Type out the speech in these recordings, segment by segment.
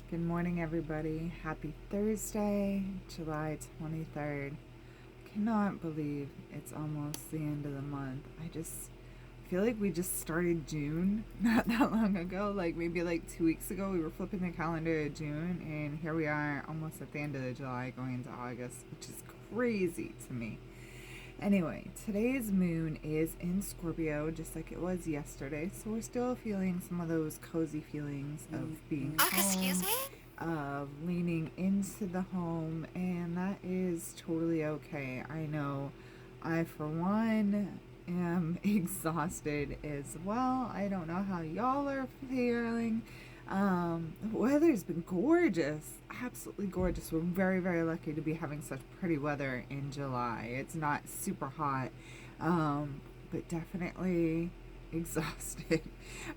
Good morning, everybody. Happy Thursday, July 23rd. Cannot believe it's almost the end of the month. I just feel like we just started June not that long ago. Like maybe like 2 weeks ago, we were flipping the calendar to June, and here we are almost at the end of the July going into August, which is crazy to me. Anyway, today's moon is in Scorpio, just like it was yesterday. So we're still feeling some of those cozy feelings of being Excuse home, me? of leaning into the home, and that is totally okay. I know I, for one, am exhausted as well. I don't know how y'all are feeling. The weather's been gorgeous, absolutely gorgeous. We're very, very lucky to be having such pretty weather in July. It's not super hot, but definitely exhausted.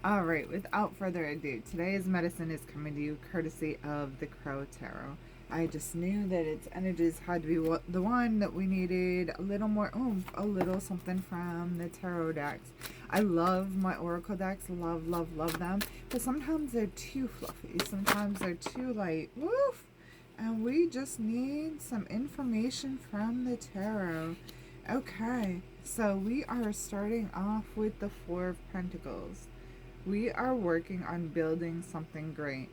All right, without further ado, today's medicine is coming to you courtesy of the Crow Tarot. I just knew that its energies had to be the one that we needed a little more oomph, a little something from the tarot decks. I love my oracle decks, love, love, love them, but sometimes they're too fluffy. Sometimes they're too light. Woof! And we just need some information from the tarot. Okay, so we are starting off with the Four of Pentacles. We are working on building something great.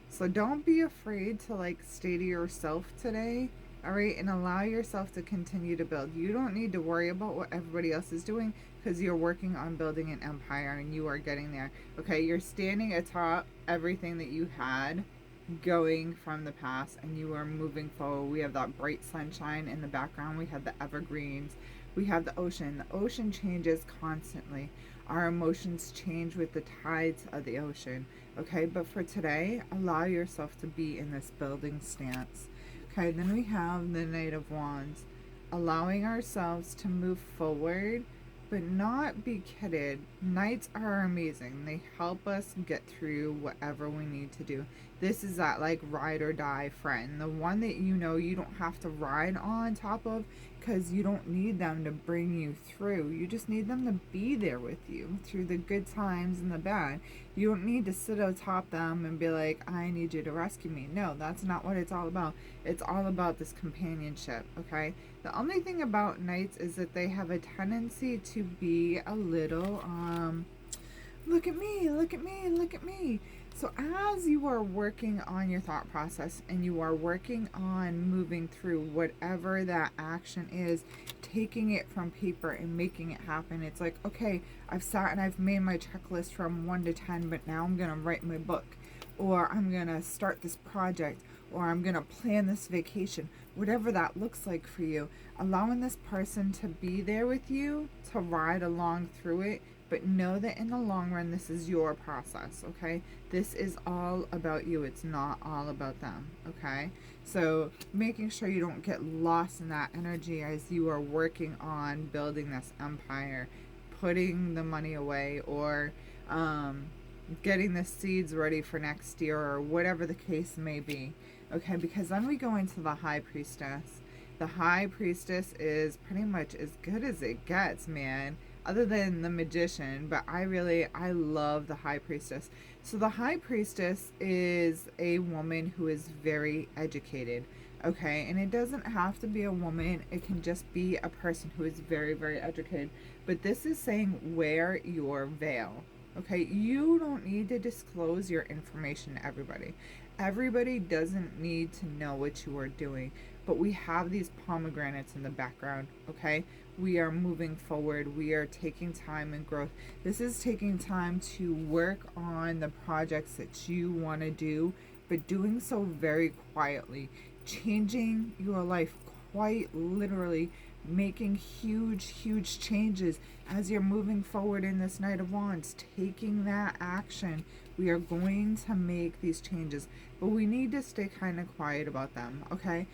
So don't be afraid to like stay to yourself today, all right, and allow yourself to continue to build. You don't need to worry about what everybody else is doing because you're working on building an empire and you are getting there. Okay, you're standing atop everything that you had going from the past and you are moving forward. We have that bright sunshine in the background. We have the evergreens. We have the ocean. The ocean changes constantly. Our emotions change with the tides of the ocean. Okay, but for today, allow yourself to be in this building stance. Okay, then we have the Knight of Wands. Allowing ourselves to move forward but not be kidded. Knights are amazing. They help us get through whatever we need to do. This is that like ride or die friend. The one that you know you don't have to ride on top of because you don't need them to bring you through. You just need them to be there with you through the good times and the bad. You don't need to sit atop them and be like, I need you to rescue me. No, that's not what it's all about. It's all about this companionship, okay? The only thing about knights is that they have a tendency to be a little, look at me, look at me, look at me. So as you are working on your thought process and you are working on moving through whatever that action is, taking it from paper and making it happen, it's like, okay, I've sat and I've made my checklist from 1 to 10, but now I'm going to write my book, or I'm going to start this project, or I'm going to plan this vacation, whatever that looks like for you. Allowing this person to be there with you, to ride along through it, but know that in the long run, this is your process, okay? This is all about you. It's not all about them, okay? So making sure you don't get lost in that energy as you are working on building this empire, putting the money away, or getting the seeds ready for next year, or whatever the case may be, okay? Because then we go into the High Priestess. The High Priestess is pretty much as good as it gets, man, other than the Magician. But I love the High Priestess. So the High Priestess is a woman who is very educated, okay? And it doesn't have to be a woman, it can just be a person who is very, very educated. But this is saying wear your veil. Okay, you don't need to disclose your information to everybody. Everybody doesn't need to know what you are doing, but we have these pomegranates in the background, okay? We are moving forward. We are taking time and growth. This is taking time to work on the projects that you want to do, but doing so very quietly, changing your life quite literally, making huge, huge changes as you're moving forward in this Knight of Wands, taking that action. We are going to make these changes, but we need to stay kind of quiet about them, okay?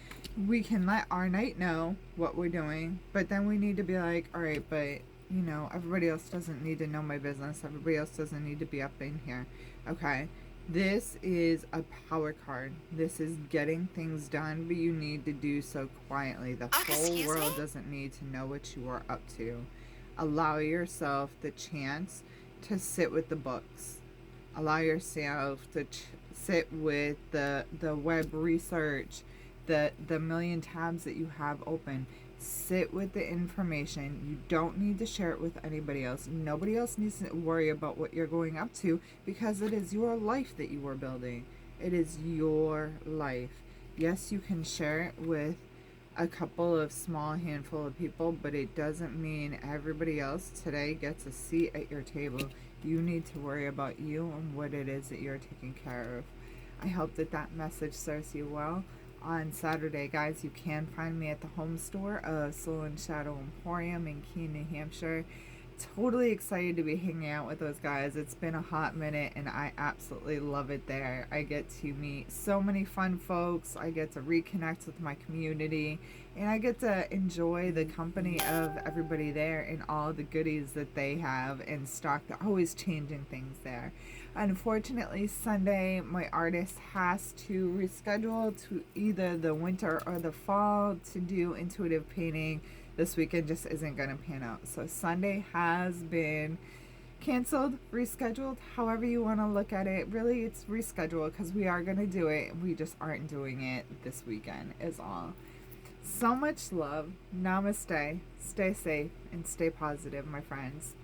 We can let our knight know what we're doing, but then we need to be like, all right, but you know, everybody else doesn't need to know my business. Everybody else doesn't need to be up in here, okay? This is a power card. This is getting things done, but you need to do so quietly. The whole Excuse me? world doesn't need to know what you are up to. Allow yourself the chance to sit with the books. Allow yourself to sit with the web research, the million tabs that you have open. Sit with the information. You don't need to share it with anybody else. Nobody else needs to worry about what you're going up to, because it is your life that you are building. It is your life. Yes, you can share it with a couple of small handful of people, but it doesn't mean everybody else today gets a seat at your table. You need to worry about you and what it is that you're taking care of. I hope that that message serves you well. On Saturday, guys, you can find me at the home store of Soul and Shadow Emporium in Keene, New Hampshire. Totally excited to be hanging out with those guys. It's been a hot minute and I absolutely love it there. I get to meet so many fun folks. I get to reconnect with my community, and I get to enjoy the company of everybody there and all the goodies that they have in stock. They're always changing things there. Unfortunately, Sunday, my artist has to reschedule to either the winter or the fall to do intuitive painting. This weekend just isn't going to pan out. So Sunday has been canceled, rescheduled, however you want to look at it. Really, it's rescheduled because we are going to do it. We just aren't doing it this weekend is all. So much love. Namaste. Stay safe and stay positive, my friends.